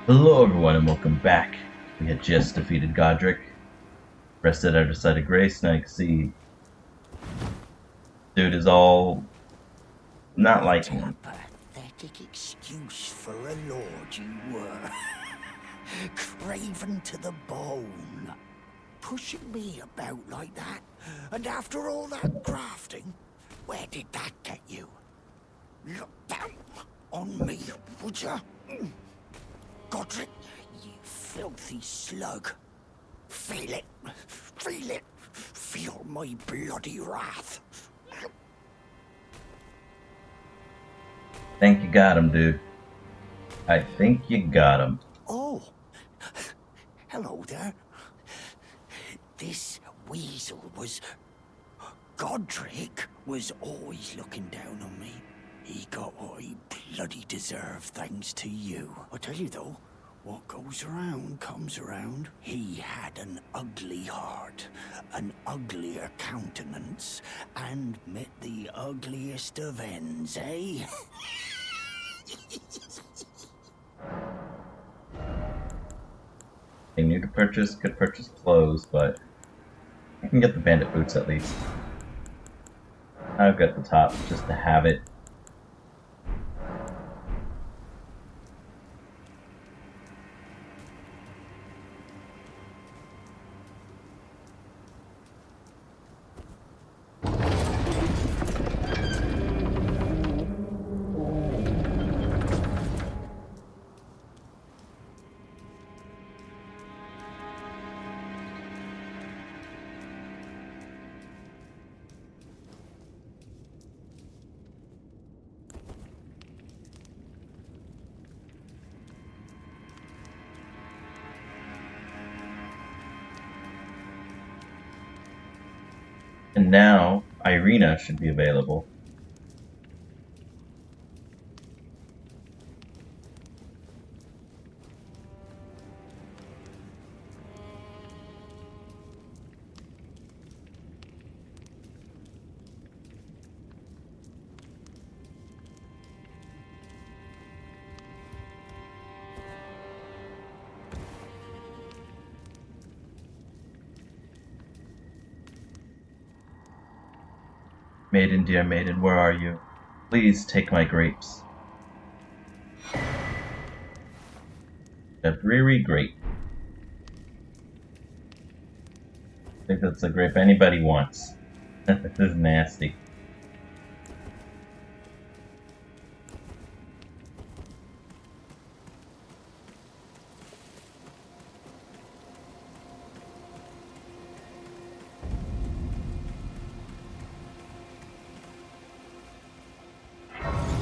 Hello everyone and welcome back. We had just defeated Godric, rested out of sight of Grace. Now you can see dude is all not What liking a him. pathetic excuse for a lord you were. Craven to the bone. Pushing me about like that. And after all that grafting, where did that get you? Look down on me, would ya? Godric, you filthy slug. Feel it. Feel it. Feel my bloody wrath. Think you got him, dude. I think you got him. Oh, hello there. This weasel was... Godric was always looking down on me. He got what he bloody deserved thanks to you. I tell you though, what goes around comes around. He had an ugly heart, an uglier countenance, and met the ugliest of ends, eh? They need to purchase, could purchase clothes, but I can get the bandit boots at least. I've got the top just to have it. And now Irina should be available. Maiden, dear maiden, where are you? Please take my grapes. A dreary grape. I think that's a grape anybody wants. This is nasty.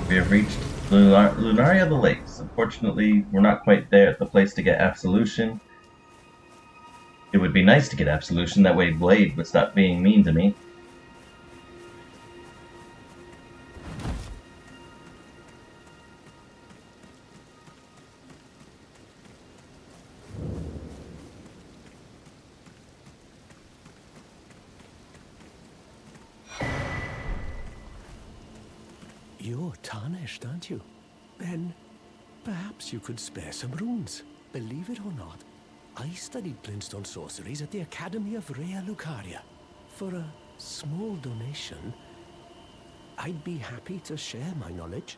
We have reached Lunaria the Lakes. Unfortunately, we're not quite there at the place to get absolution. It would be nice to get absolution, that way Blade would stop being mean to me. You're tarnished, aren't you? Then perhaps you could spare some runes. Believe it or not, I studied glintstone sorceries at the Academy of Rea Lucaria. For a small donation, I'd be happy to share my knowledge.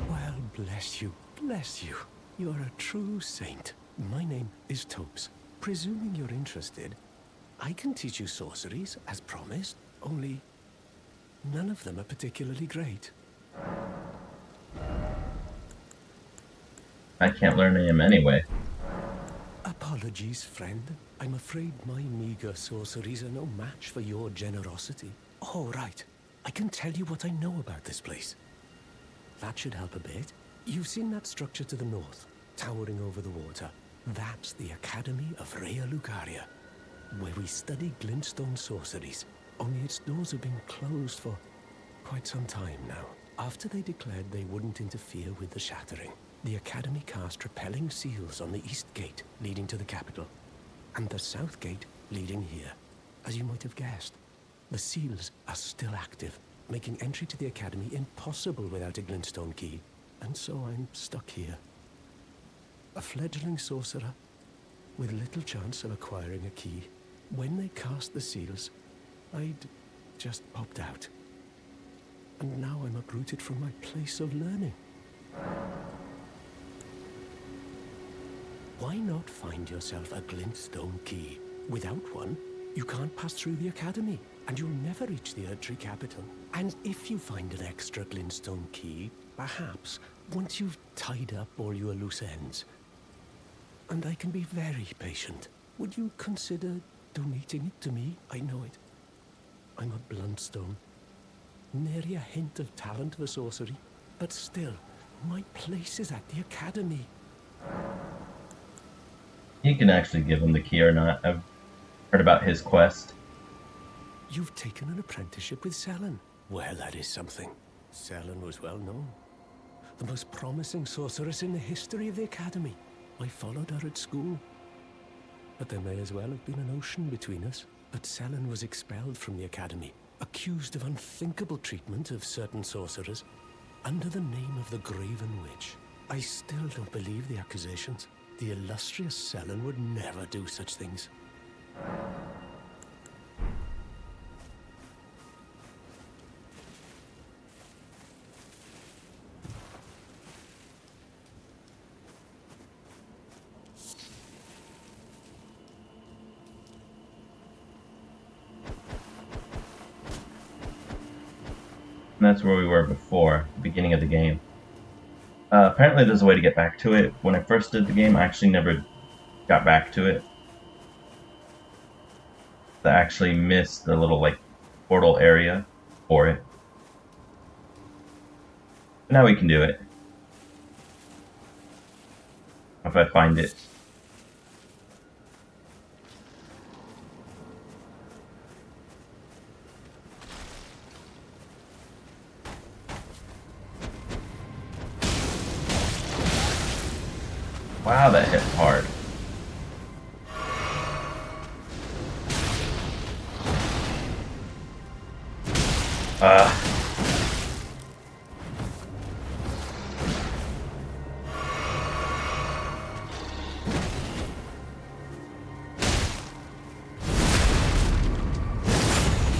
Well, bless you, bless you. You're a true saint. My name is Topes. Presuming you're interested, I can teach you sorceries, as promised, only none of them are particularly great. I can't learn him anyway. Apologies, friend. I'm afraid my meager sorceries are no match for your generosity. All right. I can tell you what I know about this place. That should help a bit. You've seen that structure to the north, towering over the water. That's the Academy of Rea Lucaria, where we study glintstone sorceries. Only its doors have been closed for quite some time now. After they declared they wouldn't interfere with the shattering, the Academy cast repelling seals on the east gate leading to the capital, and the south gate leading here. As you might have guessed, the seals are still active, making entry to the Academy impossible without a glintstone key. And so I'm stuck here, A fledgling sorcerer with little chance of acquiring a key. When they cast the seals, I'd just popped out. And now I'm uprooted from my place of learning. Why not find yourself a glintstone key? Without one, you can't pass through the academy, and you'll never reach the Erdtree capital. And if you find an extra glintstone key, perhaps, once you've tied up all your loose ends, and I can be very patient, would you consider donating it to me? I know it. I'm a bluntstone. Nary a hint of talent for sorcery, but still, my place is at the academy. You can actually give him the key or not. I've heard about his quest. You've taken an apprenticeship with Selen. Well, that is something. Selen was well known. The most promising sorceress in the history of the academy. I followed her at school. But there may as well have been an ocean between us. But Selen was expelled from the academy, accused of unthinkable treatment of certain sorcerers, under the name of the Graven Witch. I still don't believe the accusations. The illustrious Selen would never do such things. And that's where we were before, the beginning of the game. Apparently there's a way to get back to it. When I first did the game, I actually never got back to it. I actually missed the little, portal area for it. But now we can do it. If I find it. Wow, that hit hard.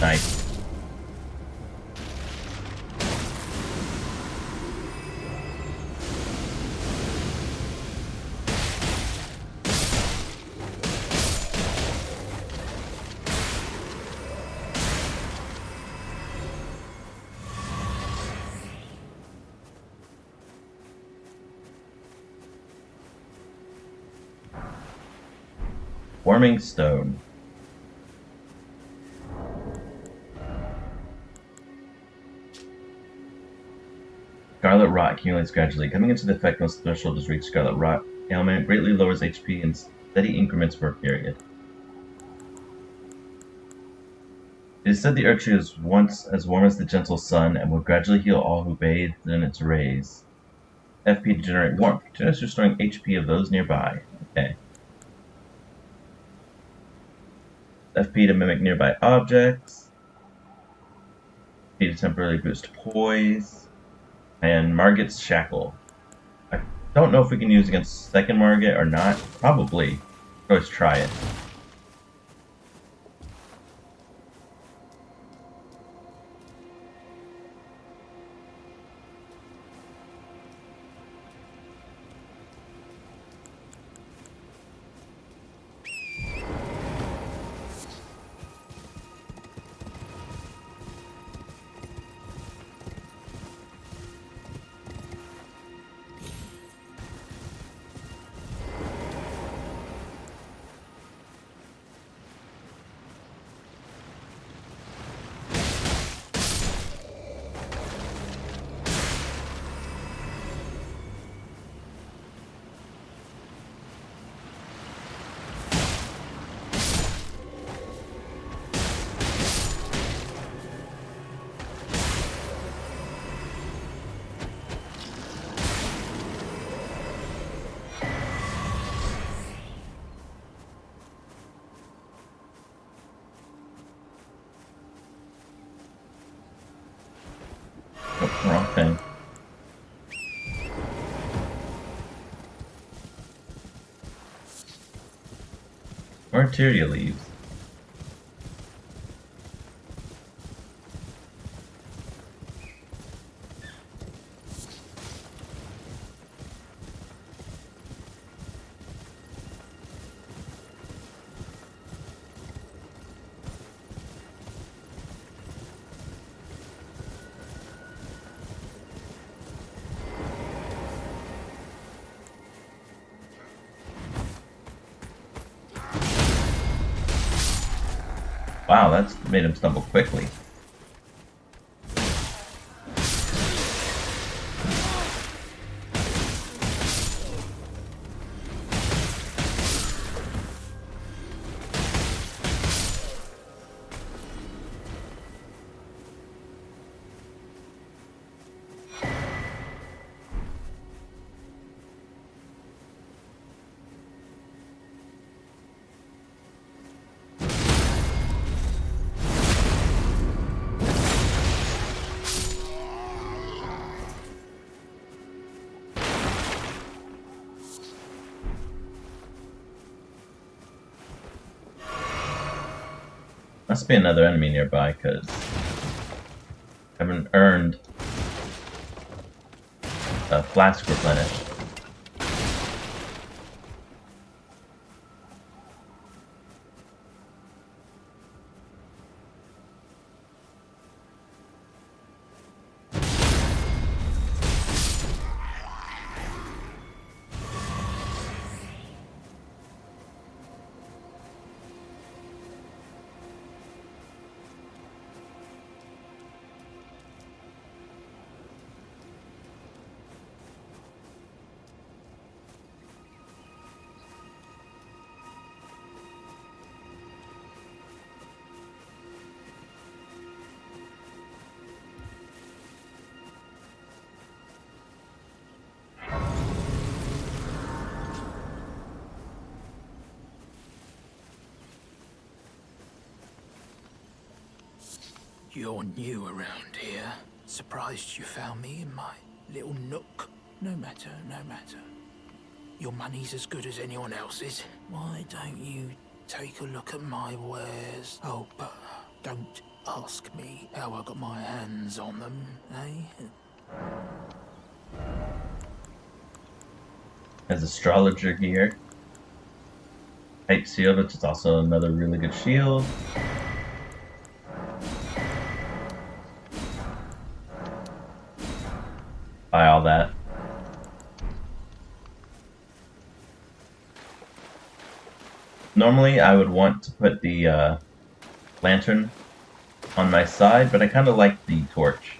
Nice. Warming stone. Scarlet rot accumulates gradually. Coming into the effect once the threshold is reached, scarlet rot ailment greatly lowers HP in steady increments for a period. It is said the Erdtree was once as warm as the gentle sun and would gradually heal all who bathed in its rays. FP to generate warmth, continues restoring HP of those nearby. Okay. FP to mimic nearby objects. FP to temporarily boost poise. And Margit's Shackle. I don't know if we can use against second Margit or not. Probably. Let's try it. Martyria leaves. Wow, that's made him stumble quickly. Must be another enemy nearby, because I haven't earned a flask replenish. You're new around here. Surprised you found me in my little nook. No matter, no matter. Your money's as good as anyone else's. Why don't you take a look at my wares? Oh, but don't ask me how I got my hands on them, eh? Has astrologer gear. Type shield, which is also another really good shield. Buy all that. Normally I would want to put the lantern on my side, but I kind of like the torch.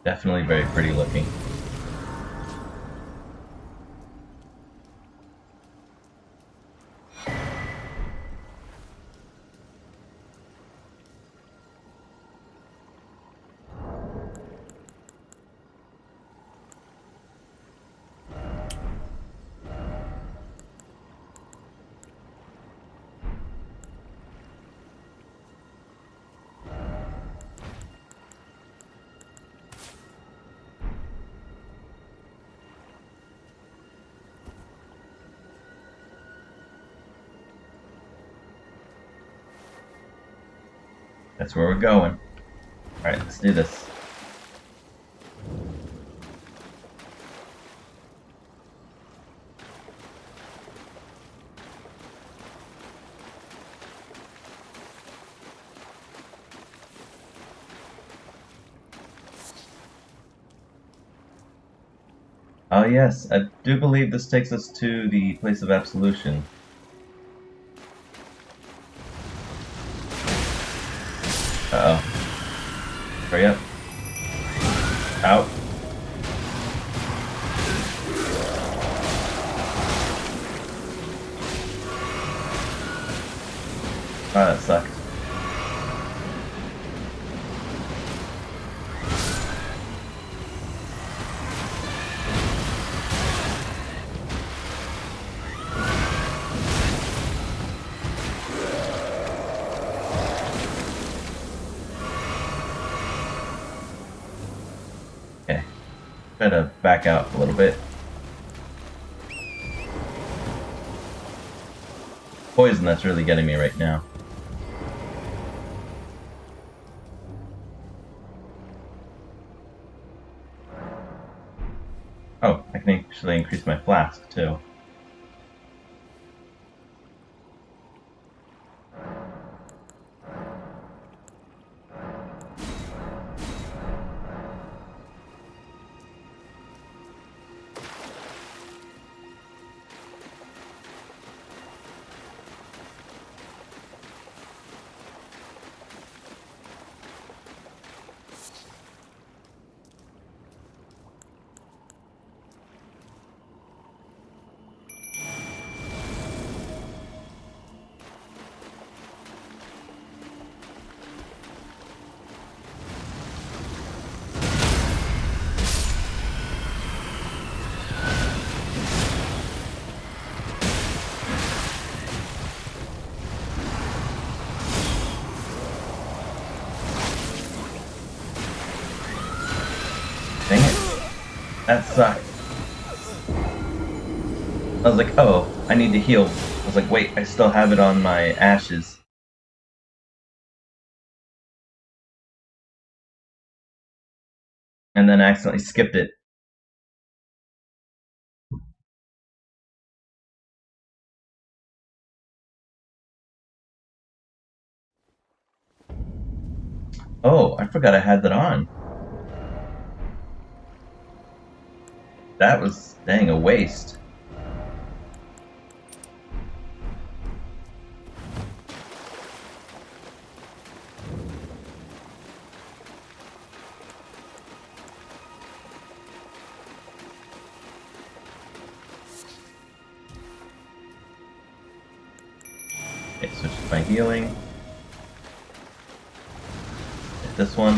Definitely very pretty looking. That's where we're going. Alright, let's do this. Oh yes, I do believe this takes us to the place of absolution. Uh-oh. Hurry up. Out. Oh, that sucked. Okay. Try to back out a little bit. Poison that's really getting me right now. Oh, I can actually increase my flask too. Dang it. That sucked. I was like, oh, I need to heal. I was like, wait, I still have it on my ashes. And then I accidentally skipped it. Oh, I forgot I had that on. That was, dang, a waste. Okay, switch to my healing. Hit this one.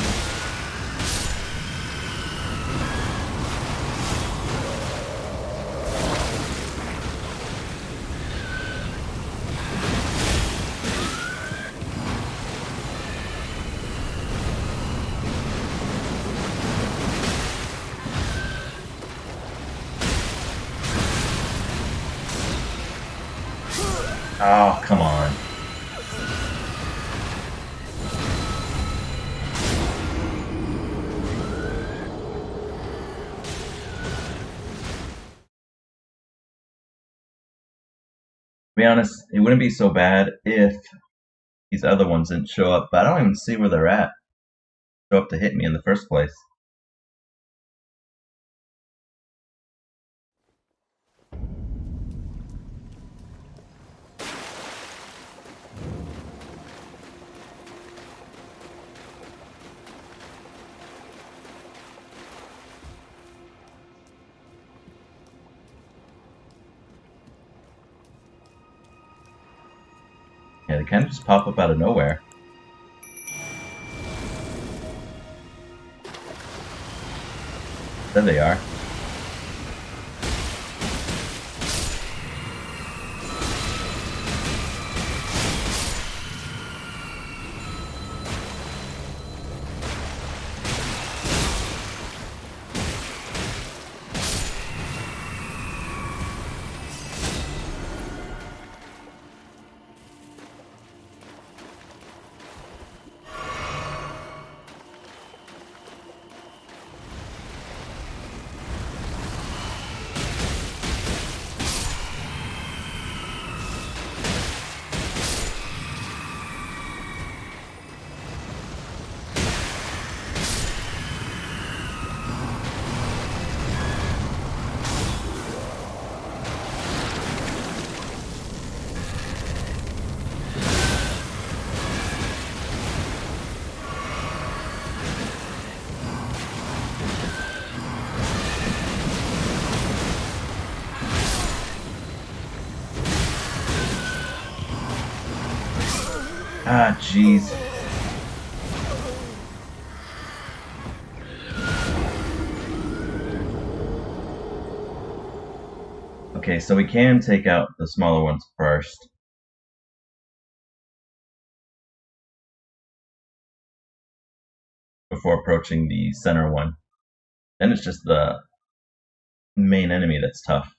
Oh, come on. To be honest, it wouldn't be so bad if these other ones didn't show up, but I don't even see where they're at. Show up to hit me in the first place. They kind of just pop up out of nowhere. There they are. Ah, jeez. Okay, so we can take out the smaller ones first. Before approaching the center one. Then it's just the main enemy that's tough.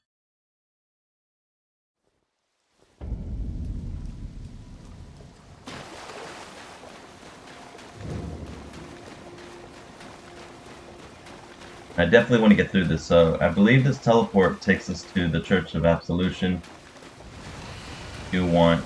I definitely want to get through this, so I believe this teleport takes us to the Church of Absolution. If you want.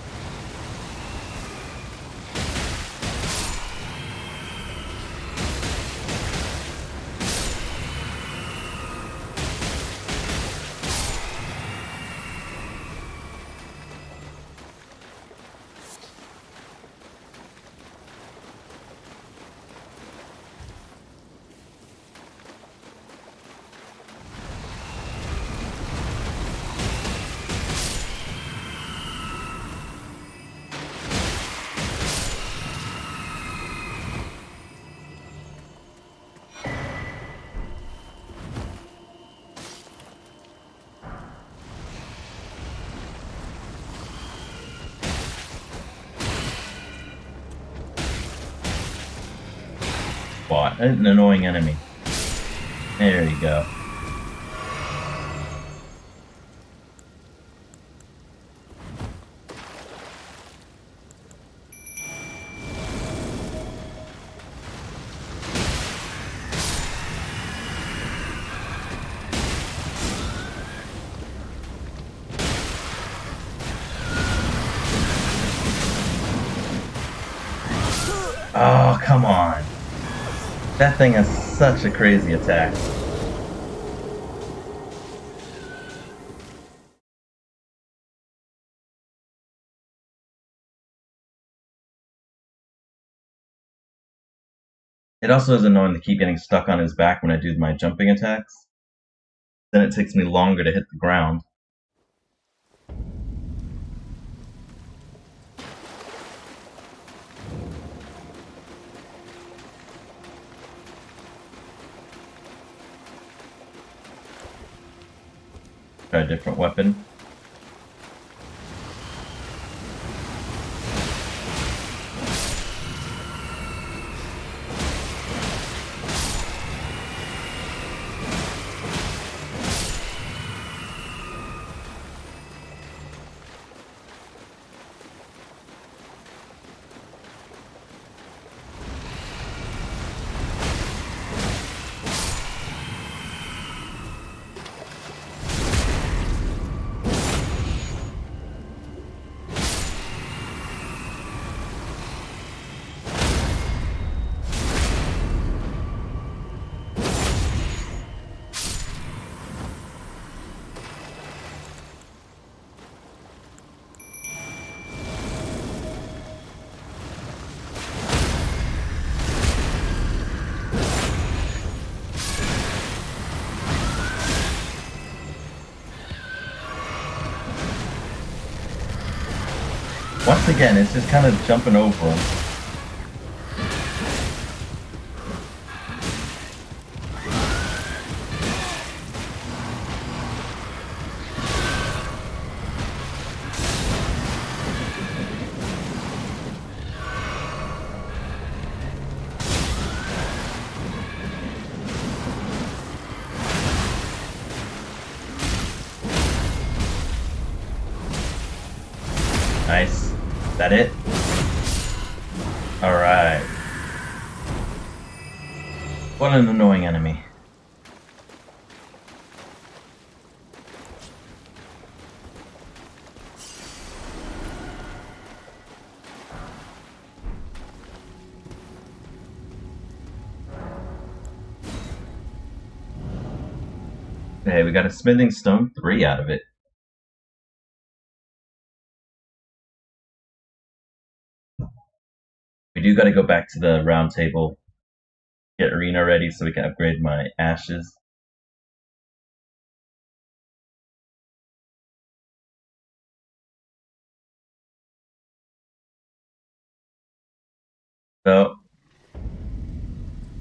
Bot, an annoying enemy. There you go. Oh, come on. That thing has such a crazy attack. It also is annoying to keep getting stuck on his back when I do my jumping attacks. Then it takes me longer to hit the ground. Try a different weapon. Once again, it's just kind of jumping over them. Nice. Is that it? Alright. What an annoying enemy. Okay, we got a smithing stone 3 out of it. We do gotta go back to the round table, get arena ready so we can upgrade my ashes. So,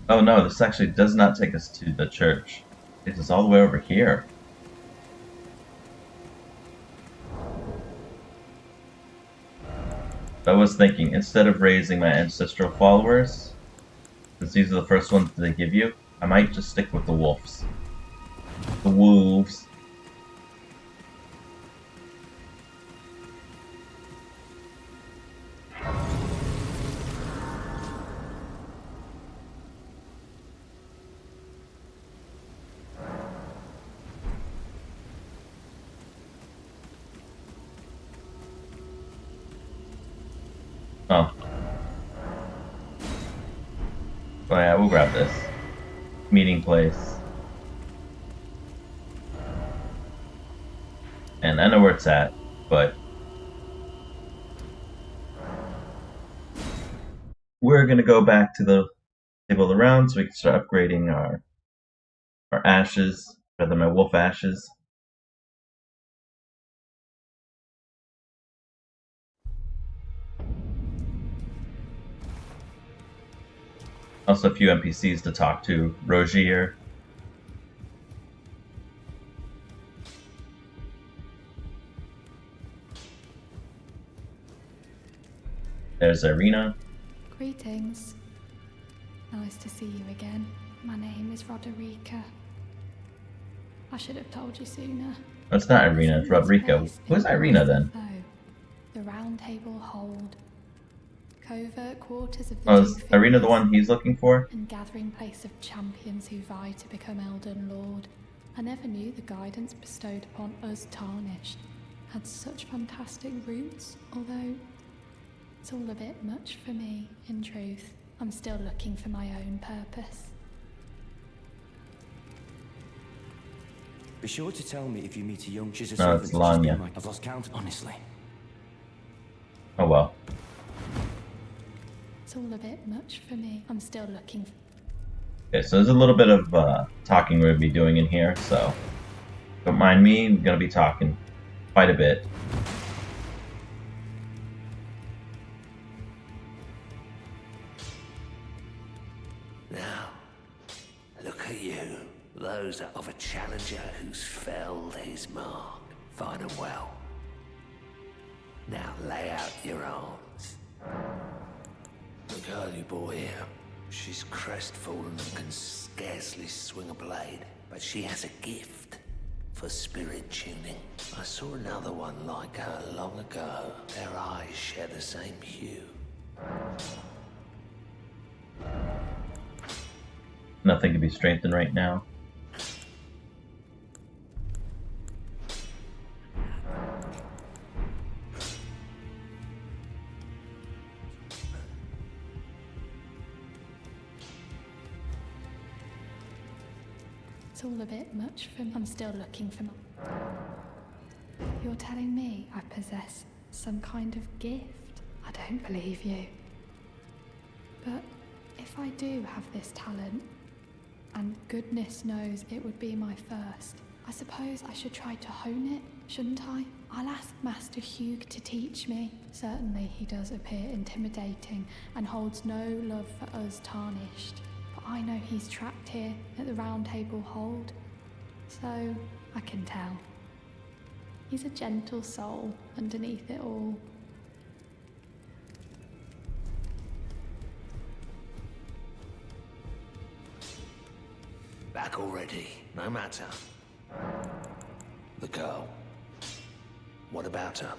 oh no, this actually does not take us to the church. It takes us all the way over here. I was thinking, instead of raising my ancestral followers, since these are the first ones they give you, I might just stick with the wolves. The wolves. Oh. Oh yeah, we'll grab this. Meeting place. And I know where it's at, but we're gonna go back to the table around so we can start upgrading our ashes, rather my wolf ashes. Also a few NPCs to talk to. Rogier. There's Irina. Greetings. Nice to see you again. My name is Roderica. I should have told you sooner. That's not Irina, it's Roderica. Who's Irina then? The round table hold. Covert quarters of the Oh, is two Irina the figures, one he's looking for? and gathering place of champions who vie to become Elden Lord. I never knew the guidance bestowed upon us tarnished had such fantastic roots, although it's all a bit much for me, in truth. I'm still looking for my own purpose. Be sure to tell me if you meet a young Chizzer No, it's Lanya. I've lost count, honestly. Oh well. It's all a bit much for me. I'm still looking for... Okay, so there's a little bit of talking we're going to be doing in here, so don't mind me, I'm going to be talking quite a bit. Now, look at you. Those are of a challenger who's felled his mark. Fine and well. Now lay out your arms. The girl you brought here, she's crestfallen and can scarcely swing a blade, but she has a gift for spirit tuning. I saw another one like her long ago. Their eyes share the same hue. Nothing can be strengthened right now. It's all a bit much for me. I'm still looking for my... You're telling me I possess some kind of gift? I don't believe you. But if I do have this talent, and goodness knows it would be my first, I suppose I should try to hone it, shouldn't I? I'll ask Master Hugh to teach me. Certainly he does appear intimidating and holds no love for us tarnished. But I know he's trapped here at the Round Table Hold, so I can tell. He's a gentle soul underneath it all. Back already, no matter. The girl. What about her?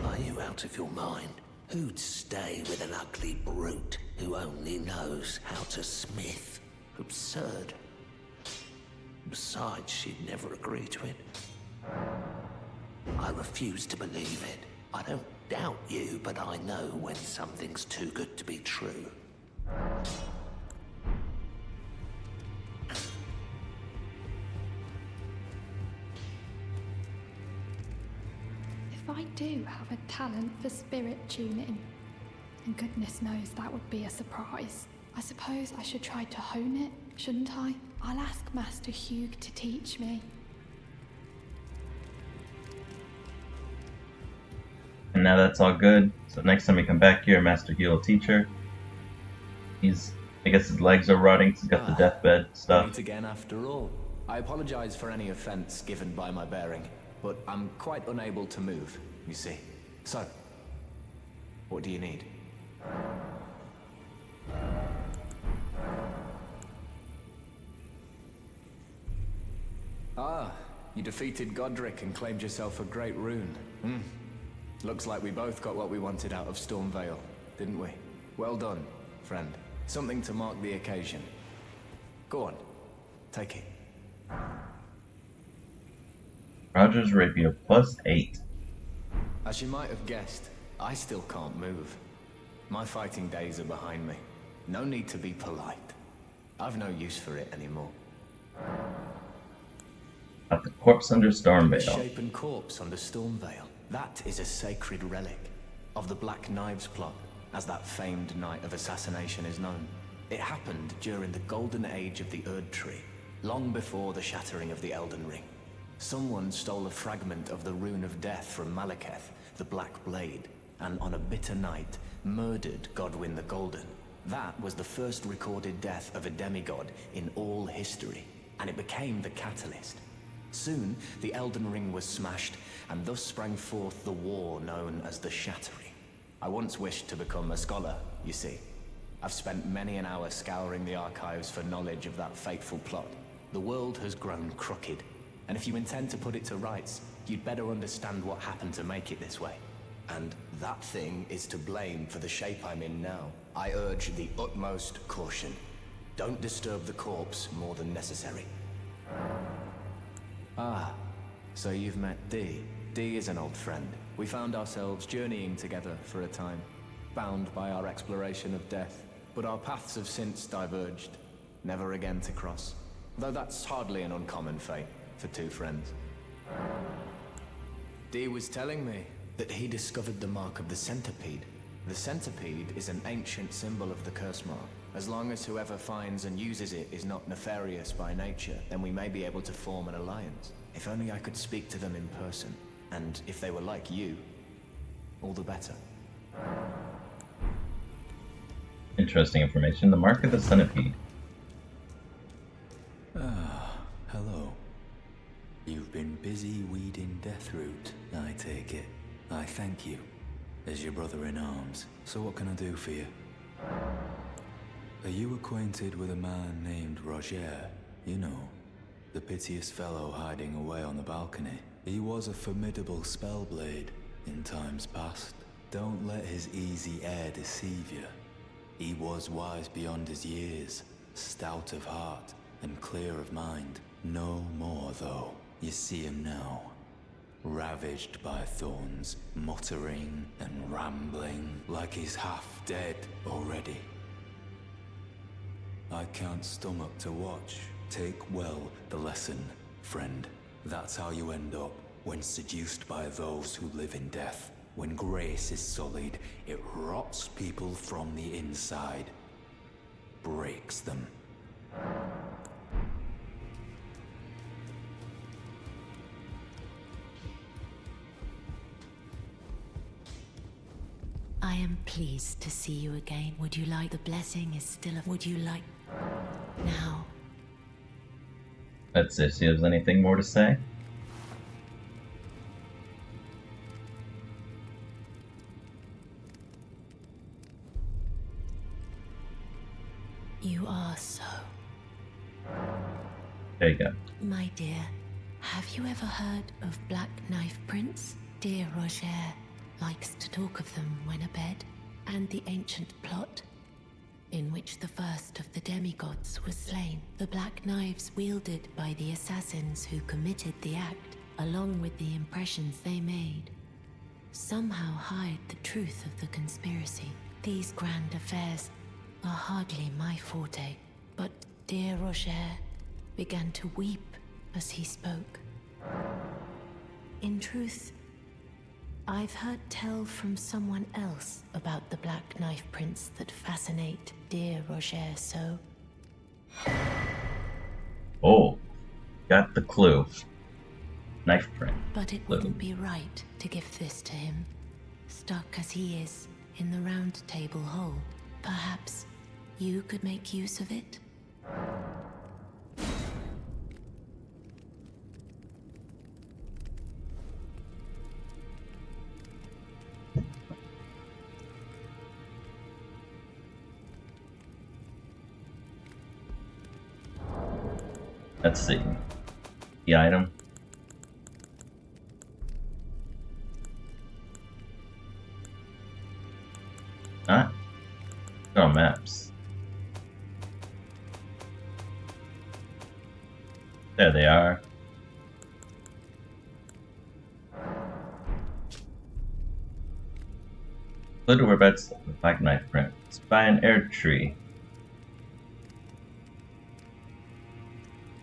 Are you out of your mind? Who'd stay with an ugly brute who only knows how to smith? Absurd. Besides, she'd never agree to it. I refuse to believe it. I don't doubt you, but I know when something's too good to be true. If I do have a talent for spirit tuning, and goodness knows that would be a surprise, I suppose I should try to hone it, shouldn't I? I'll ask Master Hugh to teach me. And now that's all good. So next time we come back here, Master Hugh will teach her. I guess his legs are rotting. He's got the deathbed stuff. Meet again after all. I apologize for any offense given by my bearing, but I'm quite unable to move, you see. So, what do you need? Ah, you defeated Godric and claimed yourself a great rune. Looks like we both got what we wanted out of Stormvale, didn't we? Well done, friend. Something to mark the occasion. Go on, take it. Roger's Rapier +8. As you might have guessed, I still can't move. My fighting days are behind me. No need to be polite. I've no use for it anymore. Got the corpse under The Stormvale. shapen corpse under Stormvale. That is a sacred relic of the Black Knives plot, as that famed night of assassination is known. It happened during the golden age of the Erd Tree, long before the shattering of the Elden Ring. Someone stole a fragment of the Rune of Death from Malekith, the Black Blade, and on a bitter night, murdered Godwyn the Golden. That was the first recorded death of a demigod in all history, and it became the catalyst. Soon, the Elden Ring was smashed, and thus sprang forth the war known as the Shattering. I once wished to become a scholar, you see. I've spent many an hour scouring the archives for knowledge of that fateful plot. The world has grown crooked, and if you intend to put it to rights, you'd better understand what happened to make it this way. And that thing is to blame for the shape I'm in now. I urge the utmost caution. Don't disturb the corpse more than necessary. Ah, so you've met Dee. Dee is an old friend. We found ourselves journeying together for a time, bound by our exploration of death. But our paths have since diverged, never again to cross. Though that's hardly an uncommon fate for two friends. Dee was telling me that he discovered the mark of the centipede. The centipede is an ancient symbol of the curse mark. As long as whoever finds and uses it is not nefarious by nature, then we may be able to form an alliance. If only I could speak to them in person. And if they were like you, all the better. Interesting information. The mark of the centipede. Ah, hello. You've been busy weeding Deathroot, I take it. I thank you, as your brother in arms. So what can I do for you? Are you acquainted with a man named Roger? You know, the piteous fellow hiding away on the balcony. He was a formidable spellblade in times past. Don't let his easy air deceive you. He was wise beyond his years, stout of heart and clear of mind. No more, though. You see him now, ravaged by thorns, muttering and rambling like he's half dead already. I can't stomach to watch. Take well the lesson, friend. That's how you end up when seduced by those who live in death. When grace is sullied, it rots people from the inside, breaks them. I am pleased to see you again. Would you like the blessing is still a... Would you like... Now, Let's see if she has anything more to say. you are so... There you go. My dear, have you ever heard of Black Knife Prince? Dear Roger likes to talk of them when abed, and the ancient plot in which the first of the demigods was slain. The black knives wielded by the assassins who committed the act, along with the impressions they made, somehow hide the truth of the conspiracy. These grand affairs are hardly my forte, but dear Roger began to weep as he spoke. In truth, I've heard tell from someone else about the Black Knife Prince that fascinate dear Roger so. Oh, got the clue. Knife print. But it wouldn't be right to give this to him, stuck as he is in the Round Table hole. Perhaps you could make use of it? Let's see. The item. Not on maps. There they are. Little whereabouts the Black Knife print. It's by an air tree.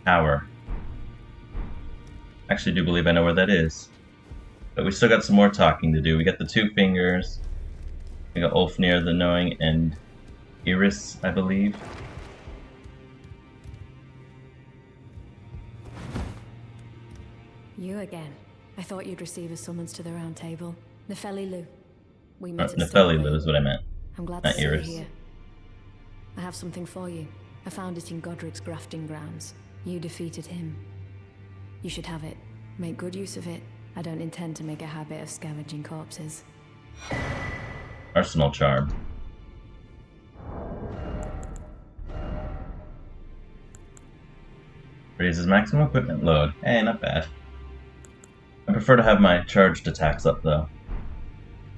Tower. Actually, do believe I know where that is. But we still got some more talking to do. We got the two fingers. We got Ulfnir the Knowing and Iris, I believe. You again. I thought you'd receive a summons to the Round Table. Nefeli Lu. We met at Nefeli Lu Stoneway. is what I meant. I'm glad Not to see you Iris. here. I have something for you. I found it in Godric's grafting grounds. You defeated him. You should have it. Make good use of it. I don't intend to make a habit of scavenging corpses. Arsenal Charm. Raises maximum equipment load. Hey, not bad. I prefer to have my charged attacks up though.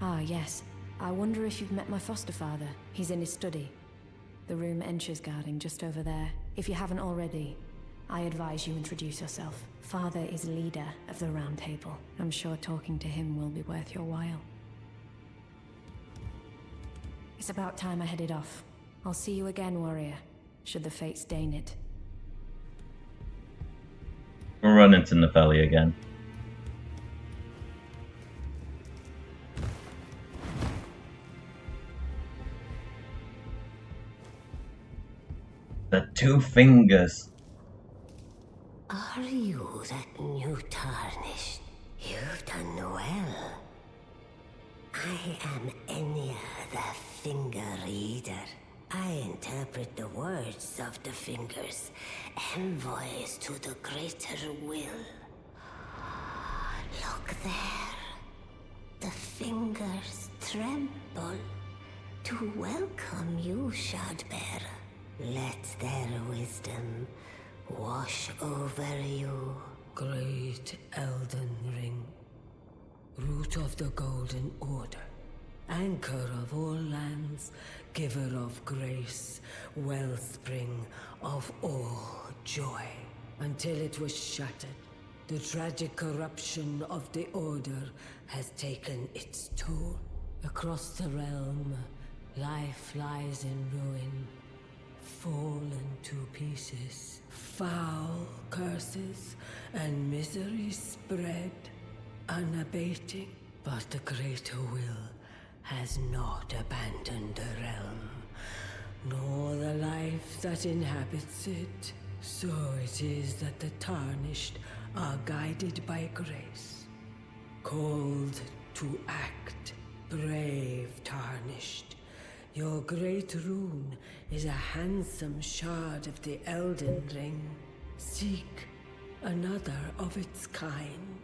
Ah, yes. I wonder if you've met my foster father. He's in his study. The room Encher's guarding just over there. If you haven't already, I advise you introduce yourself. Father is leader of the Round Table. I'm sure talking to him will be worth your while. It's about time I headed off. I'll see you again, warrior, should the fates deign it. We'll run into Nefeli again. The two fingers. Are you that new tarnished? You've done well. I am Enya, the Finger Reader. I interpret the words of the fingers, envoys to the greater will. Look there. The fingers tremble to welcome you, Shardbearer. Let their wisdom wash over you. Great Elden Ring, root of the Golden Order, anchor of all lands, giver of grace, wellspring of all joy. Until it was shattered, the tragic corruption of the Order has taken its toll. Across the realm, life lies in ruin, fallen to pieces. Foul curses and misery spread, unabating. But the greater will has not abandoned the realm, nor the life that inhabits it. So it is that the tarnished are guided by grace, called to act Brave Tarnished. Your great rune is a handsome shard of the Elden Ring. Seek another of its kind.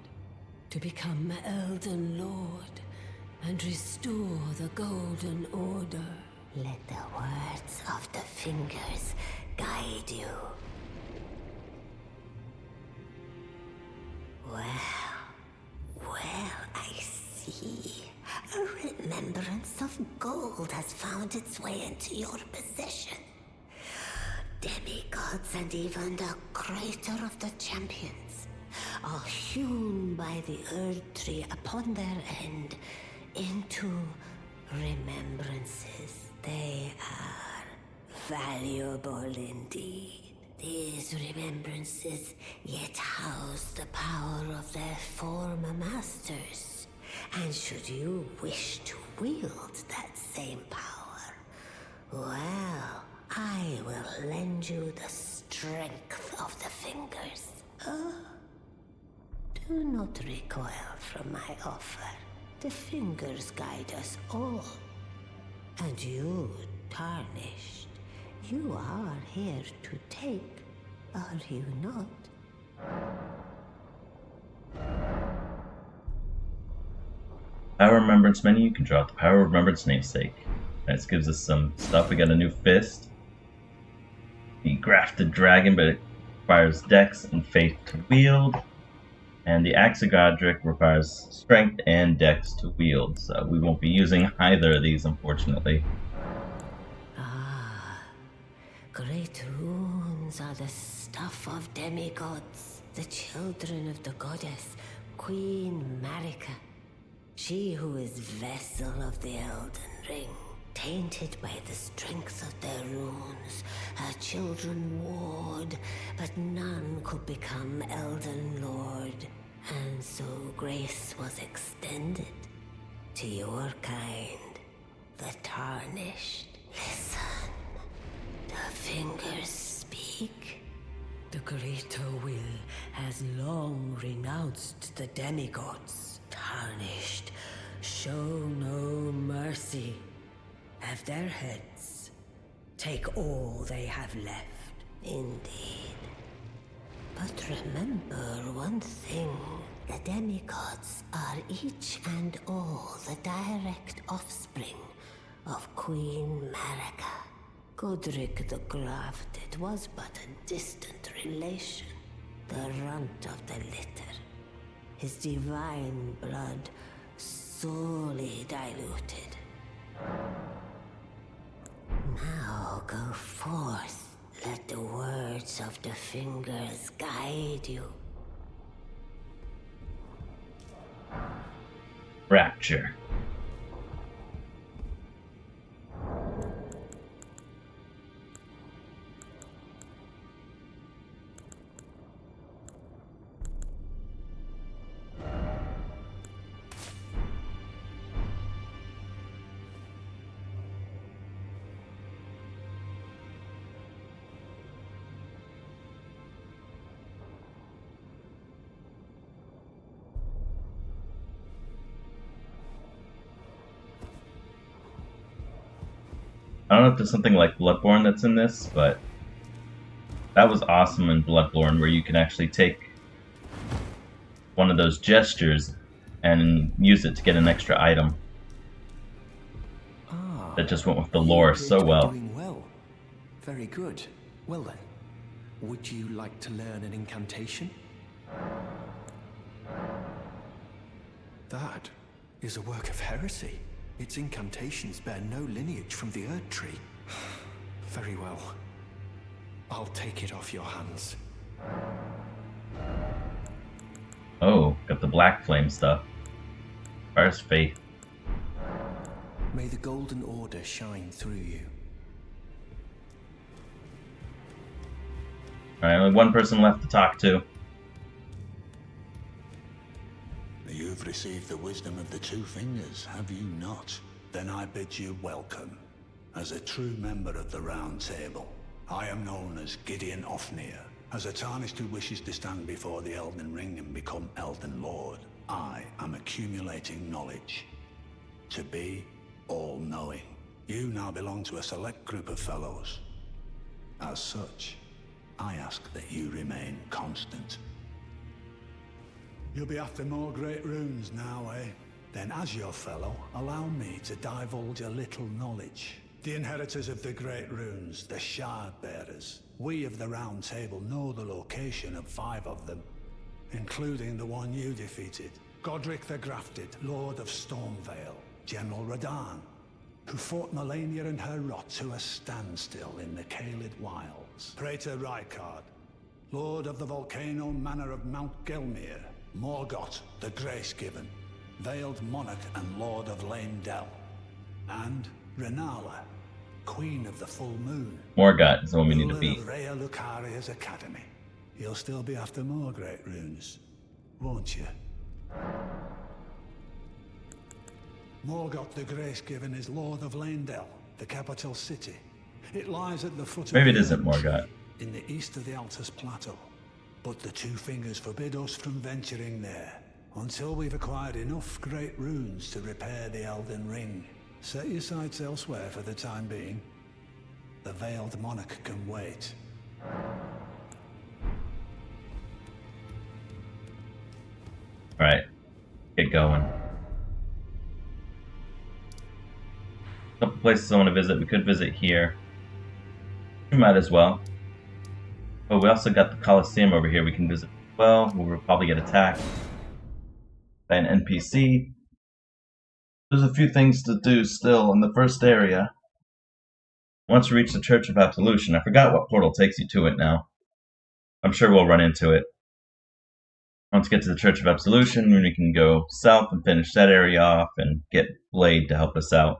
To become Elden Lord and restore the Golden Order. Let the words of the fingers guide you. Well, I see. A remembrance of gold has found its way into your possession. Demigods and even the creator of the champions are hewn by the Earth Tree upon their end into remembrances. They are valuable indeed. These remembrances yet house the power of their former masters. And should you wish to wield that same power, well, I will lend you the strength of the fingers. Do not recoil from my offer. The fingers guide us all. And you, Tarnished, you are here to take, are you not? Power Remembrance menu, you can draw out the Power Remembrance namesake. This gives us some stuff. We got a new fist. The Grafted Dragon, but it requires Dex and Faith to wield. And the Axe of Godric requires Strength and Dex to wield. So we won't be using either of these, unfortunately. Great runes are the stuff of demigods, the children of the goddess, Queen Marika. She who is vessel of the Elden Ring, tainted by the strength of their runes, her children warred, but none could become Elden Lord, and so grace was extended to your kind, the Tarnished. Listen, the fingers speak. The Greater Will has long renounced the demigods. Tarnished, show no mercy. Have their heads. Take all they have left. Indeed. But remember one thing. The demigods are each and all the direct offspring of Queen Marika. Godric the Grafted was but a distant relation, the runt of the litter. His divine blood sorely diluted. Now go forth. Let the words of the fingers guide you. Rapture. I don't know if there's something like Bloodborne that's in this, but that was awesome in Bloodborne, where you can actually take one of those gestures and use it to get an extra item. That just went with the lore so well. Doing well. Very good. Well then, would you like to learn an incantation? That is a work of heresy. Its incantations bear no lineage from the Erd Tree. Very well. I'll take it off your hands. Oh, got the black flame stuff. Where's Faith? May the Golden Order shine through you. Alright, only one person left to talk to. You've received the wisdom of the two fingers, have you not? Then I bid you welcome. As a true member of the Round Table, I am known as Gideon Ofnir. As a Tarnished who wishes to stand before the Elden Ring and become Elden Lord, I am accumulating knowledge. to be all-knowing. You now belong to a select group of fellows. As such, I ask that you remain constant. You'll be after more great runes now, eh? Then as your fellow, allow me to divulge a little knowledge. The inheritors of the great runes, the shard bearers. We of the Round Table know the location of 5 of them, including the one you defeated. Godric the Grafted, Lord of Stormvale. General Radahn, who fought Melania and her rot to a standstill in the Caelid Wilds. Praetor Rykard, Lord of the Volcano Manor of Mount Gelmir. Morgoth the Grace-Given, Veiled Monarch and Lord of Leyndell. And Renala, Queen of the Full Moon. Morgoth is the one we need to Ruler beat. of Rhea Lucaria's Academy. You'll still be after more great runes, won't you? Morgoth the Grace-Given is Lord of Leyndell, the capital city. It lies at the foot of Maybe it the isn't Elden Morgoth. Tree, in the east of the Altus Plateau. But the Two Fingers forbid us from venturing there, until we've acquired enough great runes to repair the Elden Ring. Set your sights elsewhere for the time being. The Veiled Monarch can wait. Alright, get going. A couple places I want to visit. We could visit here. We might as well. But we also got the Colosseum over here we can visit as well. We'll probably get attacked by an NPC. There's a few things to do still in the first area. Once we reach the Church of Absolution, I forgot what portal takes you to it now. I'm sure we'll run into it. Once we get to the Church of Absolution, we can go south and finish that area off and get Blade to help us out.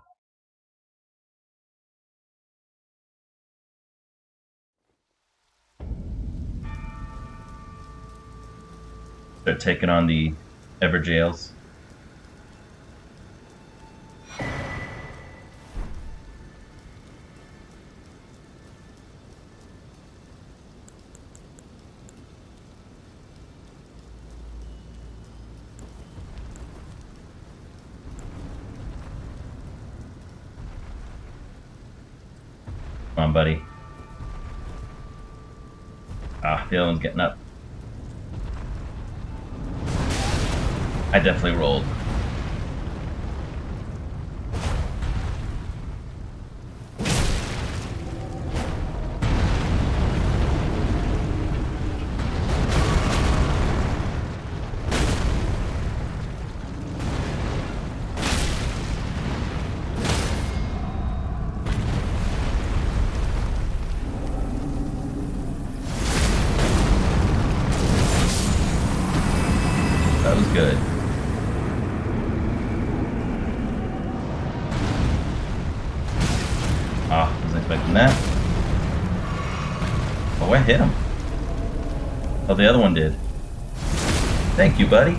Start taking on the Everjails. Come on, buddy. Ah, the other one's getting up. I definitely rolled. That was good. Ah, wasn't expecting that. Oh, I hit him. Oh, the other one did. Thank you, buddy.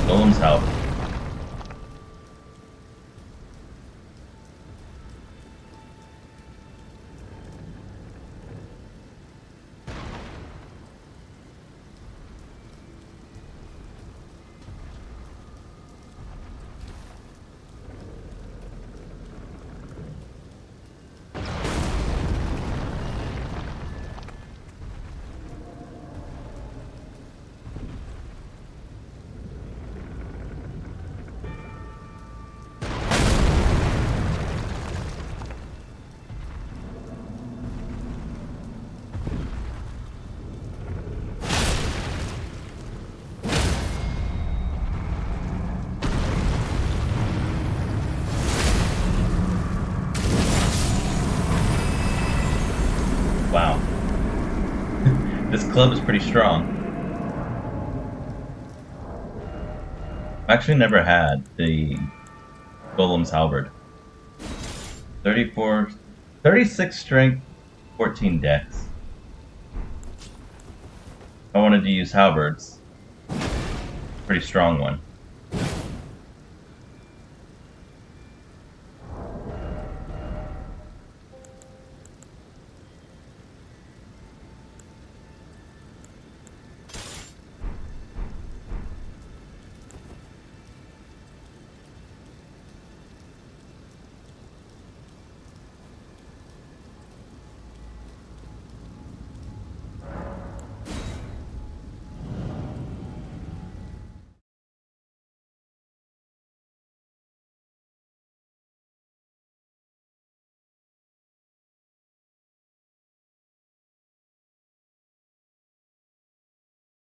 Golem's help. Wow. This club is pretty strong. I've actually never had the Golem's halberd. 34, 36 strength, 14 dex. I wanted to use halberds. Pretty strong one.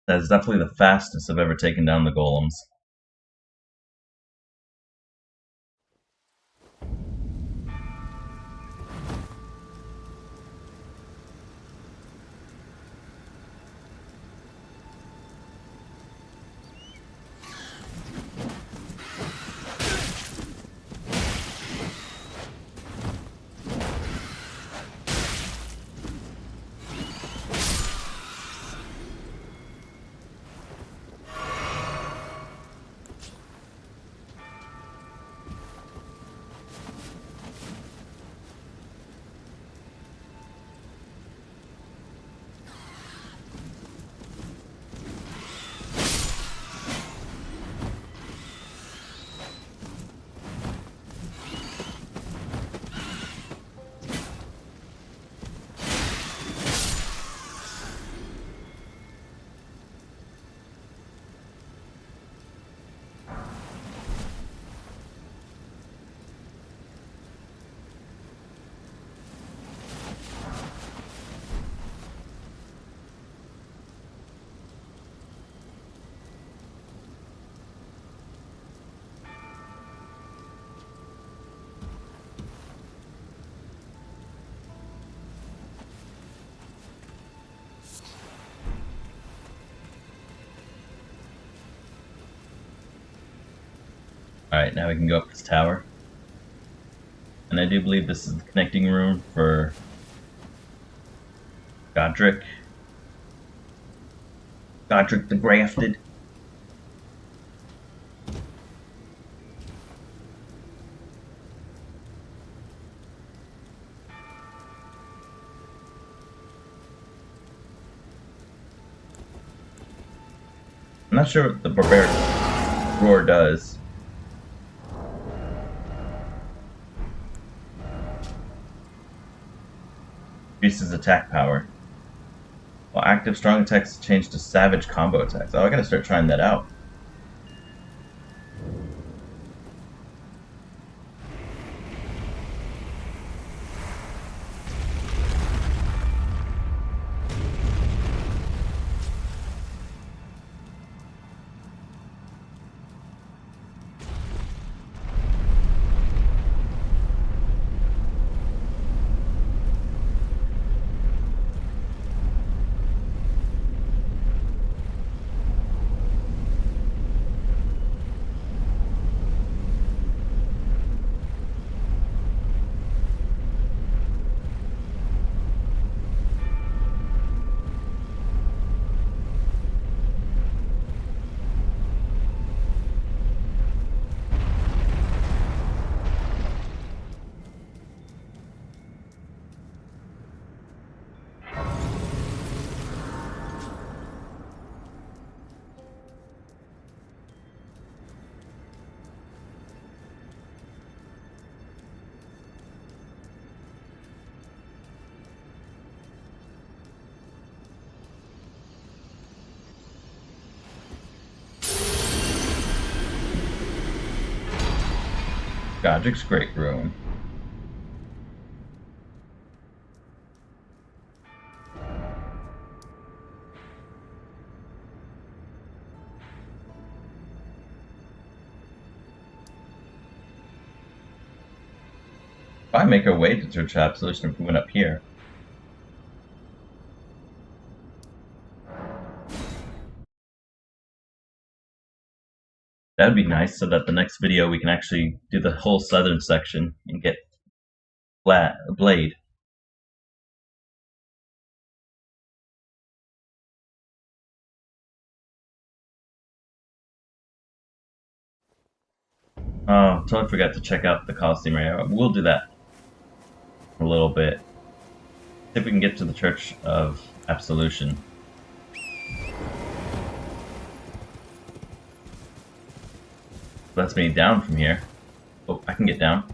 That is definitely the fastest I've ever taken down the golems. Alright, now we can go up this tower. And I do believe this is the connecting room for Godric. Godric the Grafted. I'm not sure what the Barbaric Roar does. Increases attack power. While active, strong attacks change to savage combo attacks. Oh, I gotta start trying that out. Godric's Great Ruin. If I make our way to Church Absolution if we went up here. That would be nice so that the next video we can actually do the whole southern section and get blade. Oh, totally forgot to check out the Coliseum area. We'll do that in a little bit. See if we can get to the Church of Absolution. Lets me down from here. Oh, I can get down.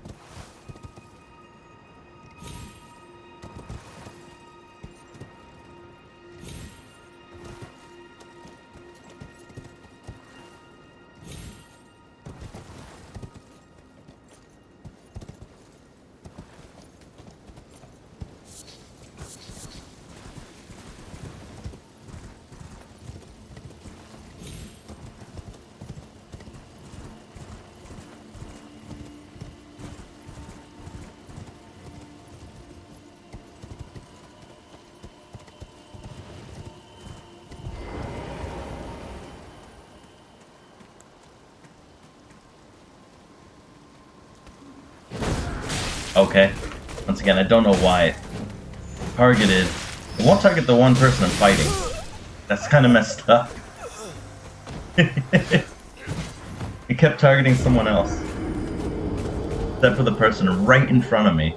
Okay. Once again, I don't know why it targeted. It won't target the one person I'm fighting. That's kind of messed up. It kept targeting someone else. Except for the person right in front of me.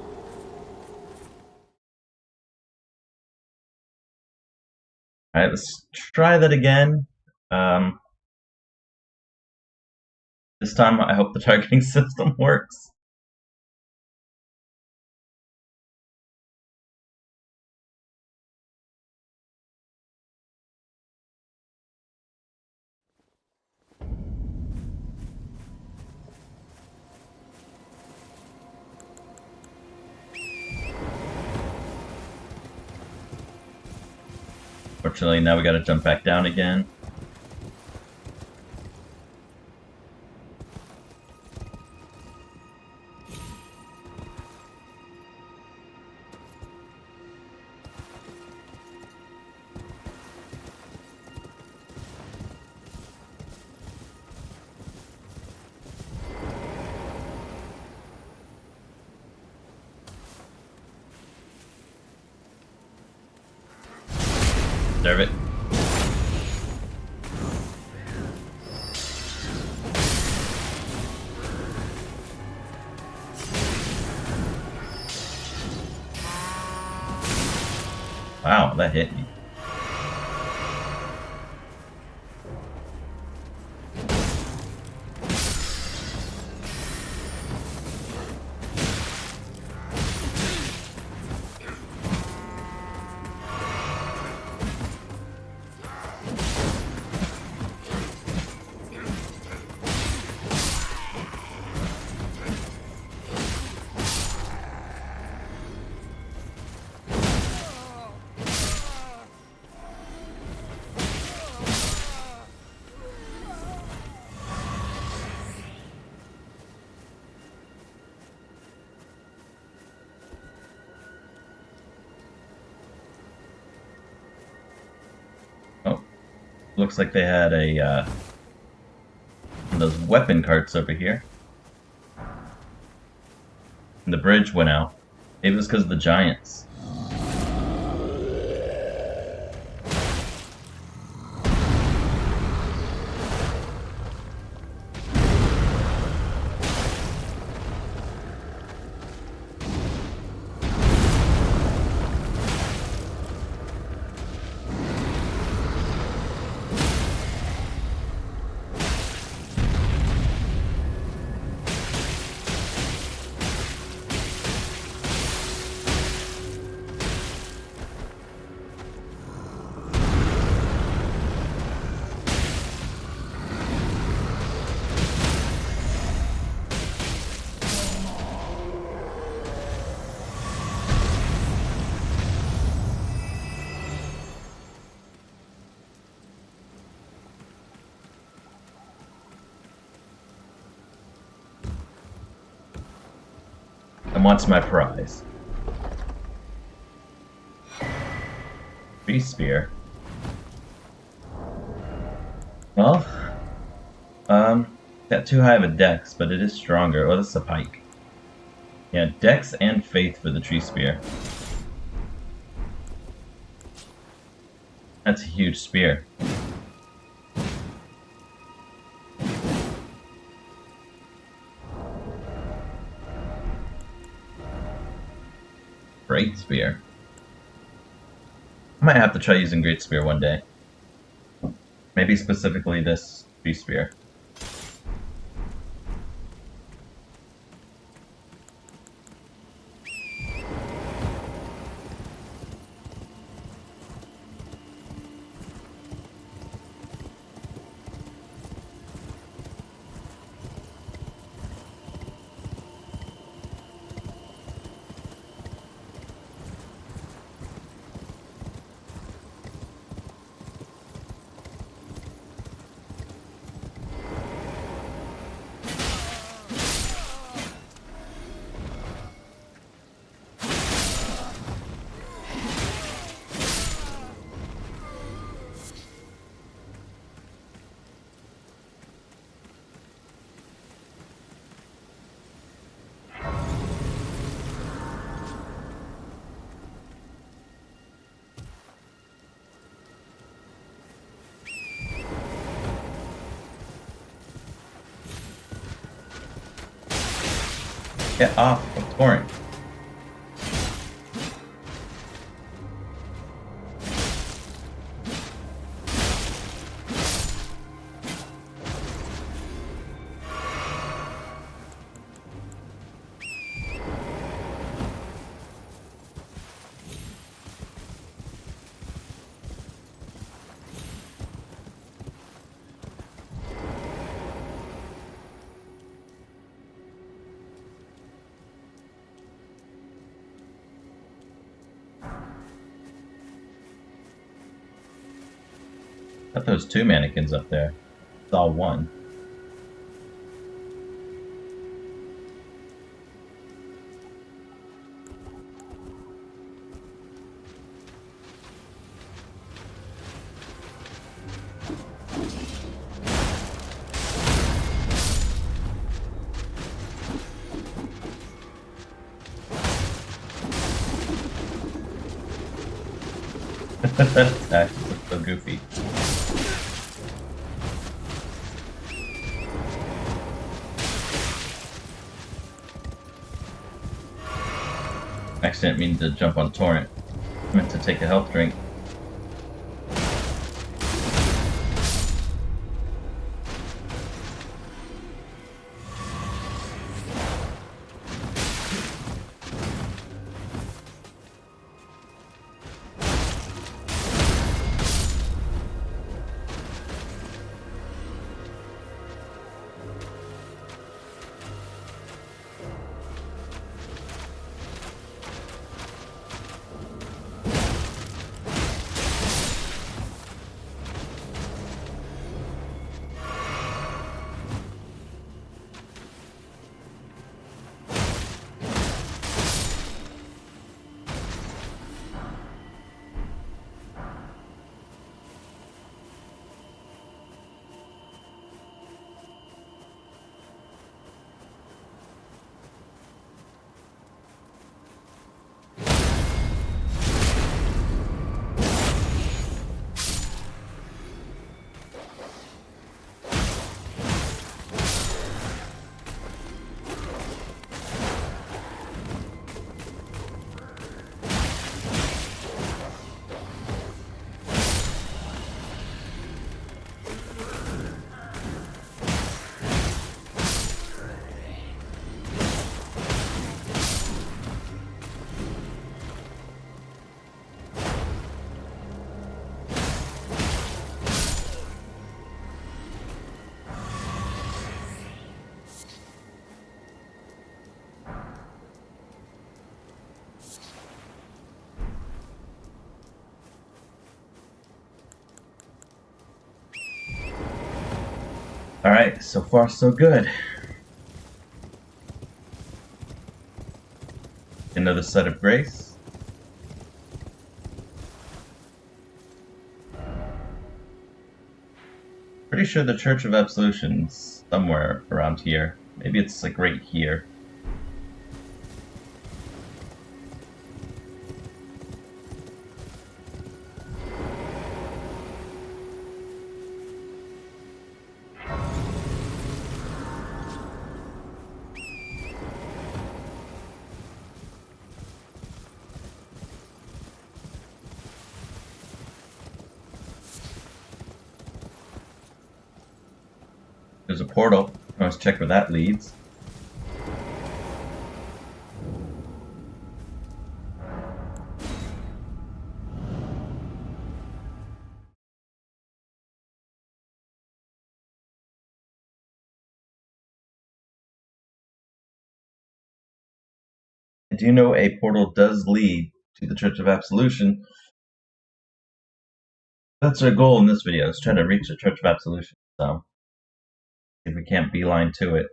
Alright, let's try that again. This time I hope the targeting system works. Fortunately, now we gotta jump back down again. Deserve it. Wow, that hit me. Looks like they had a those weapon carts over here. And the bridge went out. Maybe it was because of the giants. And what's my prize? Free spear. Well, got too high of a dex, but it is stronger. Oh, this is a pike. Yeah, Dex and Faith for the tree spear. That's a huge spear. Great spear. I might have to try using Great Spear one day. Maybe specifically this tree spear. Get off of Torrent. Got those two mannequins up there. It's all one. That attack is so goofy. Actually, I didn't mean to jump on Torrent. I meant to take a health drink. Alright, so far so good. Another set of grace. Pretty sure the Church of Absolution's somewhere around here. Maybe it's like right here. There's a portal. Let's check where that leads. I do know a portal does lead to the Church of Absolution. That's our goal in this video, is trying to reach the Church of Absolution. So, if we can't beeline to it.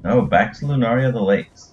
Oh, back to Lunaria of the Lakes.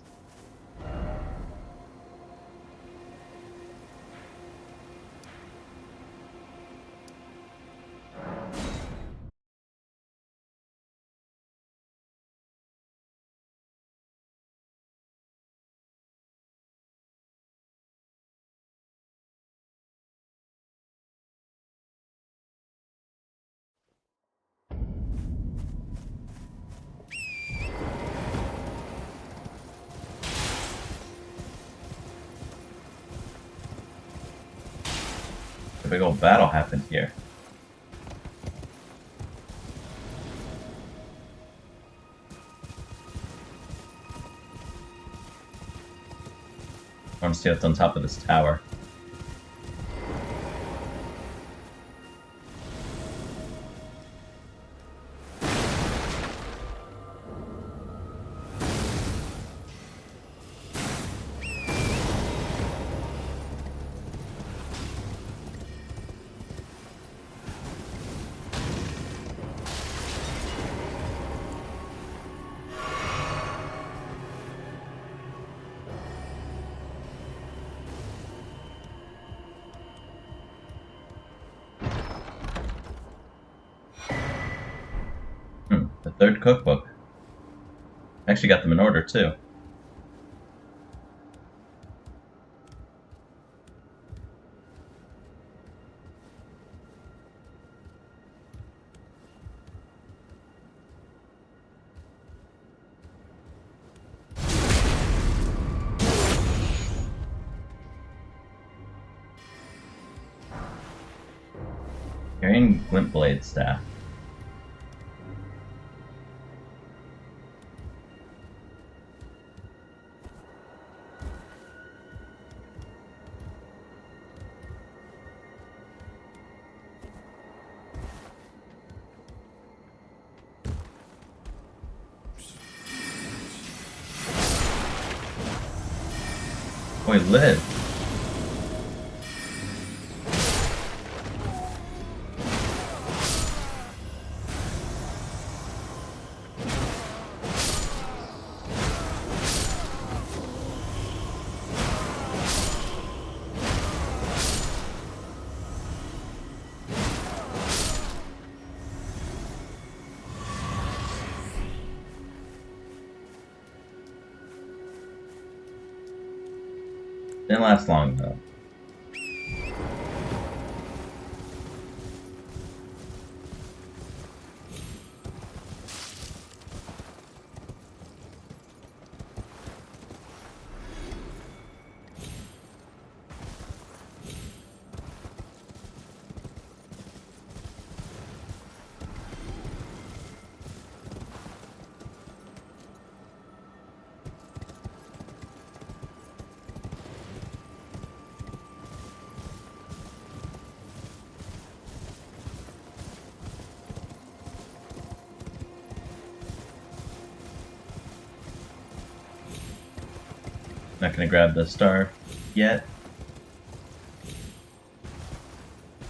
A big old battle happened here. I want to see what's on top of this tower. The third cookbook. Actually got them in order, too. Carrying Glintblade staff. Boy, live. Didn't last long, though. Not gonna grab the star yet.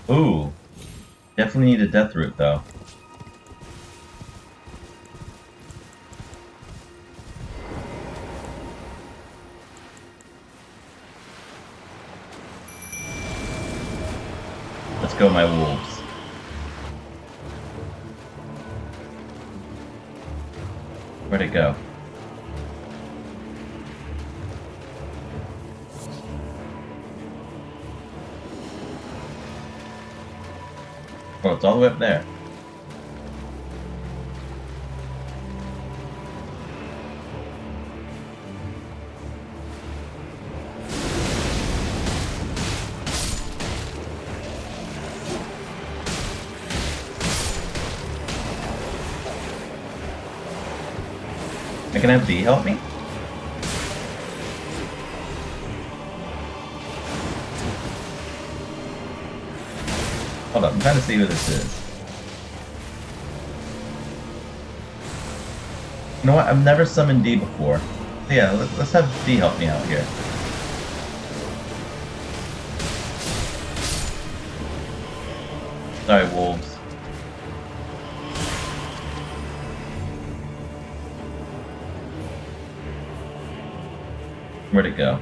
Ooh. Definitely need a death root, though. Let's go, my wolves. Where'd it go? Oh, it's all the way up there. I can have D help me? Hold up, I'm trying to see who this is. You know what? I've never summoned D before. So yeah, let's have D help me out here. Sorry, wolves. Where'd it go?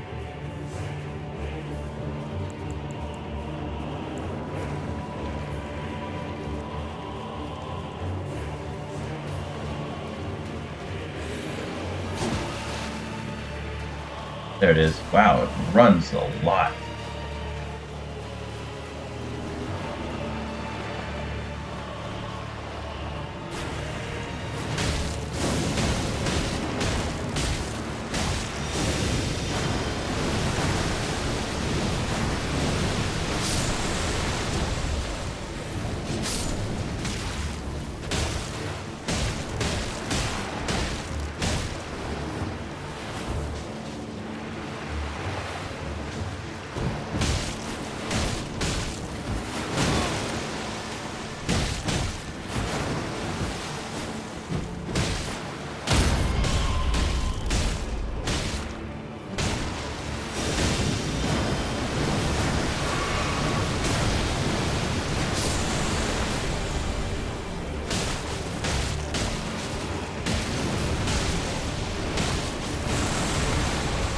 There it is. Wow, it runs a lot.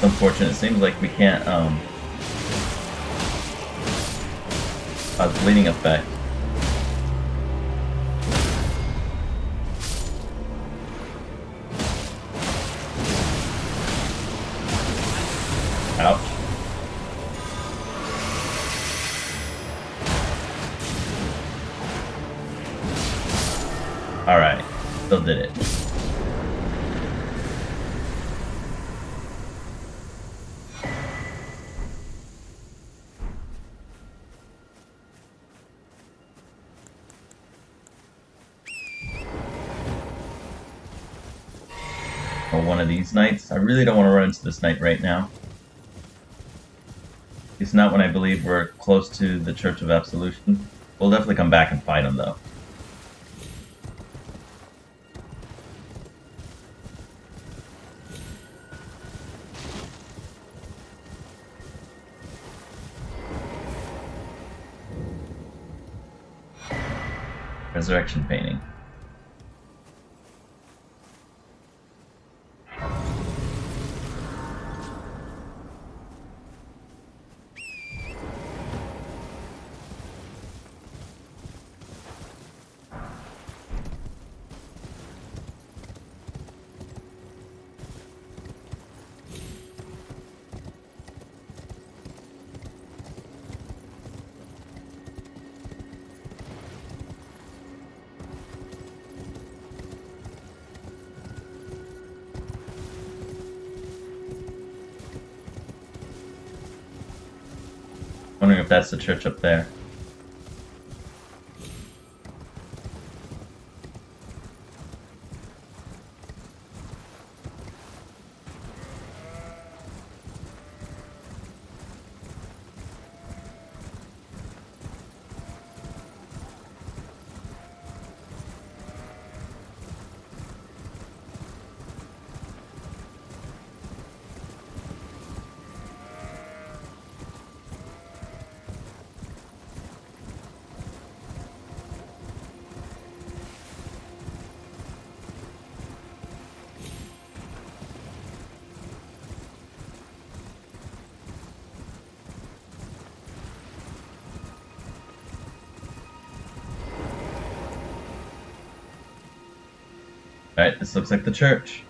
Unfortunate. It seems like we can't bleeding effect. Ouch. Alright, still did it. Or one of these knights. I really don't want to run into this knight right now. It's not when I believe we're close to the Church of Absolution. We'll definitely come back and fight him though. Resurrection painting. Wondering if that's the church up there. Alright, this looks like the church.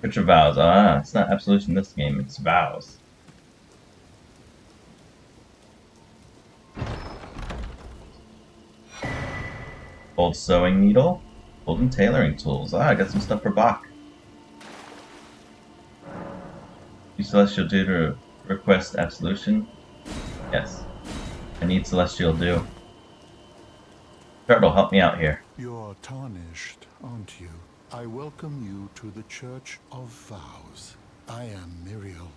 Church of Vows. Ah, it's not Absolution this game, it's Vows. Old sewing needle. Golden tailoring tools. Ah, I got some stuff for Bach. Use Celestial Dew to request Absolution. Yes. I need Celestial Dew. Turtle, help me out here. You're tarnished, aren't you? I welcome you to the Church of Vows. I am Miriel,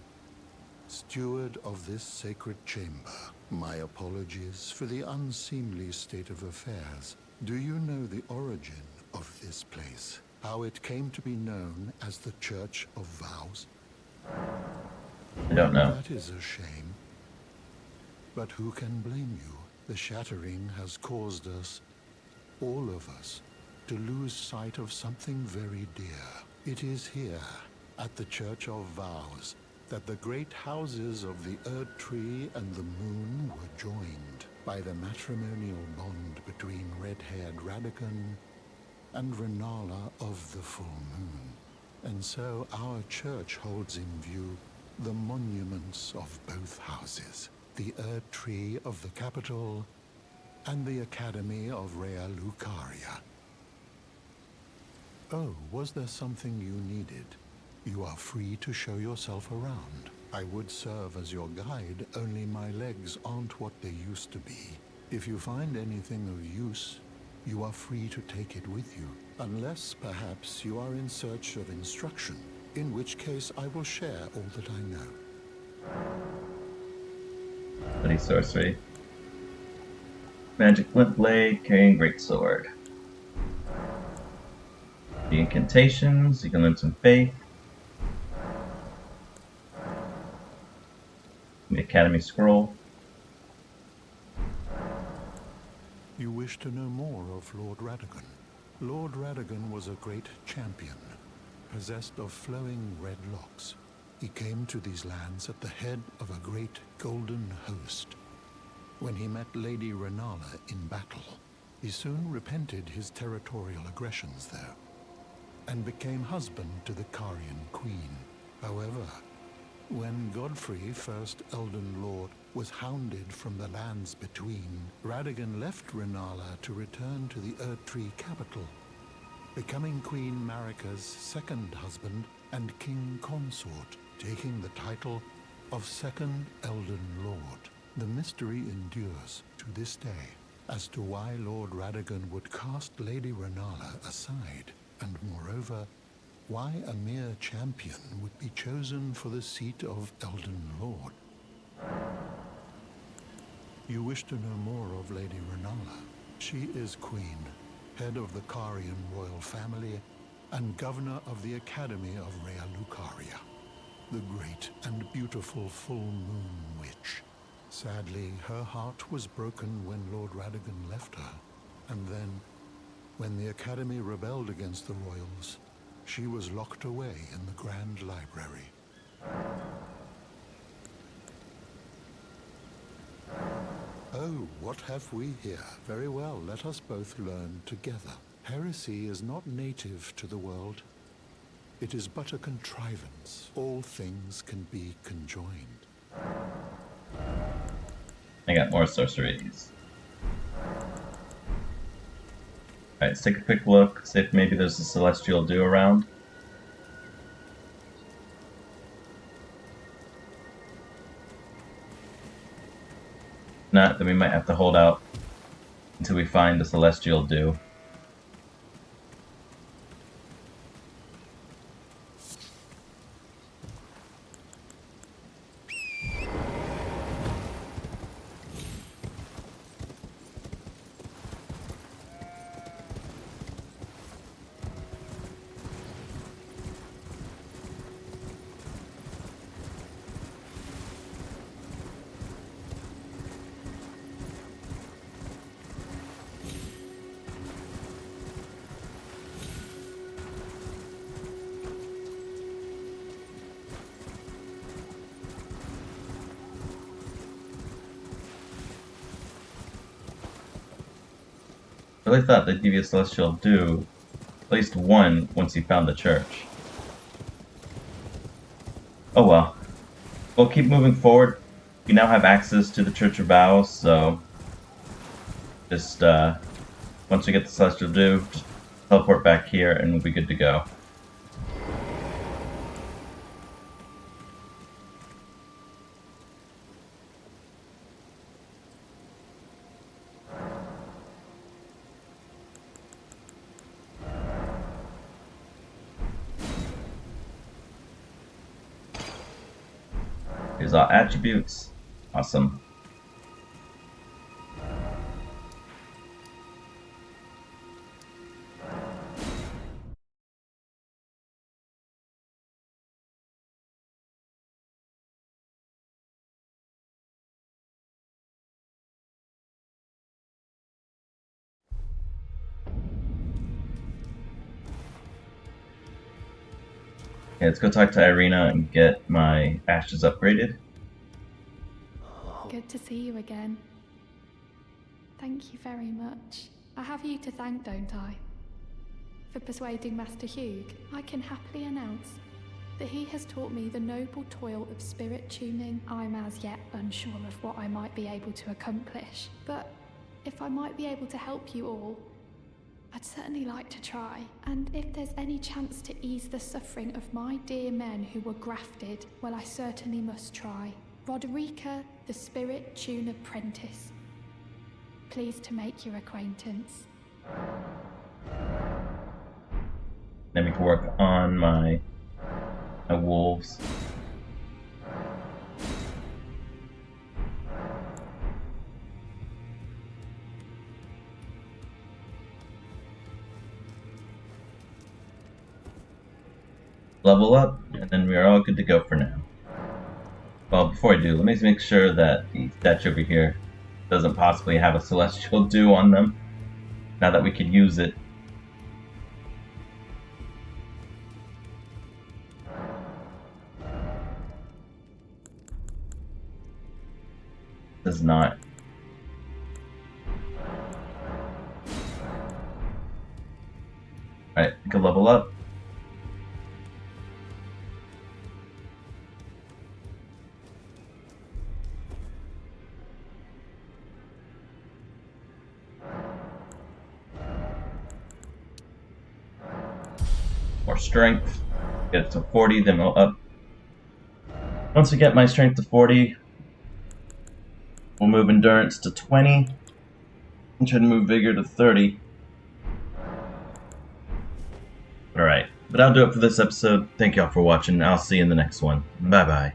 steward of this sacred chamber. My apologies for the unseemly state of affairs. Do you know the origin of this place? How it came to be known as the Church of Vows? I don't know. That is a shame. But who can blame you? The shattering has caused us, all of us, to lose sight of something very dear. It is here, at the Church of Vows, that the great houses of the Erd Tree and the Moon were joined by the matrimonial bond between red-haired Radagon and Renala of the Full Moon. And so our church holds in view the monuments of both houses, the Erd Tree of the capital and the Academy of Rea Lucaria. Oh, was there something you needed? You are free to show yourself around. I would serve as your guide, only my legs aren't what they used to be. If you find anything of use, you are free to take it with you, unless perhaps you are in search of instruction, in which case I will share all that I know. Bloody sorcery. Magic flint blade, carrying great sword. The incantations, you can learn some faith. The Academy scroll. You wish to know more of Lord Radagon. Lord Radagon was a great champion, possessed of flowing red locks. He came to these lands at the head of a great golden host. When he met Lady Renala in battle, he soon repented his territorial aggressions there, and became husband to the Carian queen. However, when Godfrey, first Elden Lord, was hounded from the lands between, Radagon left Renala to return to the Erdtree capital, becoming Queen Marika's second husband and king consort, taking the title of Second Elden Lord. The mystery endures to this day as to why Lord Radagon would cast Lady Renala aside, and moreover, why a mere champion would be chosen for the seat of Elden Lord. You wish to know more of Lady Renala. She is queen, head of the Carian royal family, and governor of the Academy of Rea Lucaria, the great and beautiful full moon witch. Sadly, her heart was broken when Lord Radagon left her, and then, when the Academy rebelled against the royals, she was locked away in the Grand Library. Oh, what have we here? Very well, let us both learn together. Heresy is not native to the world. It is but a contrivance. All things can be conjoined. I got more sorceries. Alright, let's take a quick look, see if maybe there's a celestial dew around. If not, then we might have to hold out until we find the celestial dew. I really thought they'd give you a celestial dew, at least one, once you found the church. Oh well. We'll keep moving forward. We now have access to the Church of Vows, so just once we get the celestial dew, just teleport back here and we'll be good to go. Here's our attributes. Awesome. Okay, let's go talk to Irina and get my ashes upgraded. Good to see you again. Thank you very much. I have you to thank, don't I? For persuading Master Hugh, I can happily announce that he has taught me the noble toil of spirit tuning. I'm as yet unsure of what I might be able to accomplish, but if I might be able to help you all, I'd certainly like to try. And if there's any chance to ease the suffering of my dear men who were grafted, well, I certainly must try. Roderica, the Spirit Tune Apprentice. Pleased to make your acquaintance. Then we can work on my wolves. Level up, and then we are all good to go for now. Well, before I do, let me make sure that the statue over here doesn't possibly have a celestial dew on them, now that we could use it. Does not. Alright, we can level up. More strength. Get it to 40, then we'll up. Once we get my strength to 40, we'll move endurance to 20, and try to move vigor to 30. Alright, but that'll do it for this episode. Thank y'all for watching. I'll see you in the next one. Bye bye.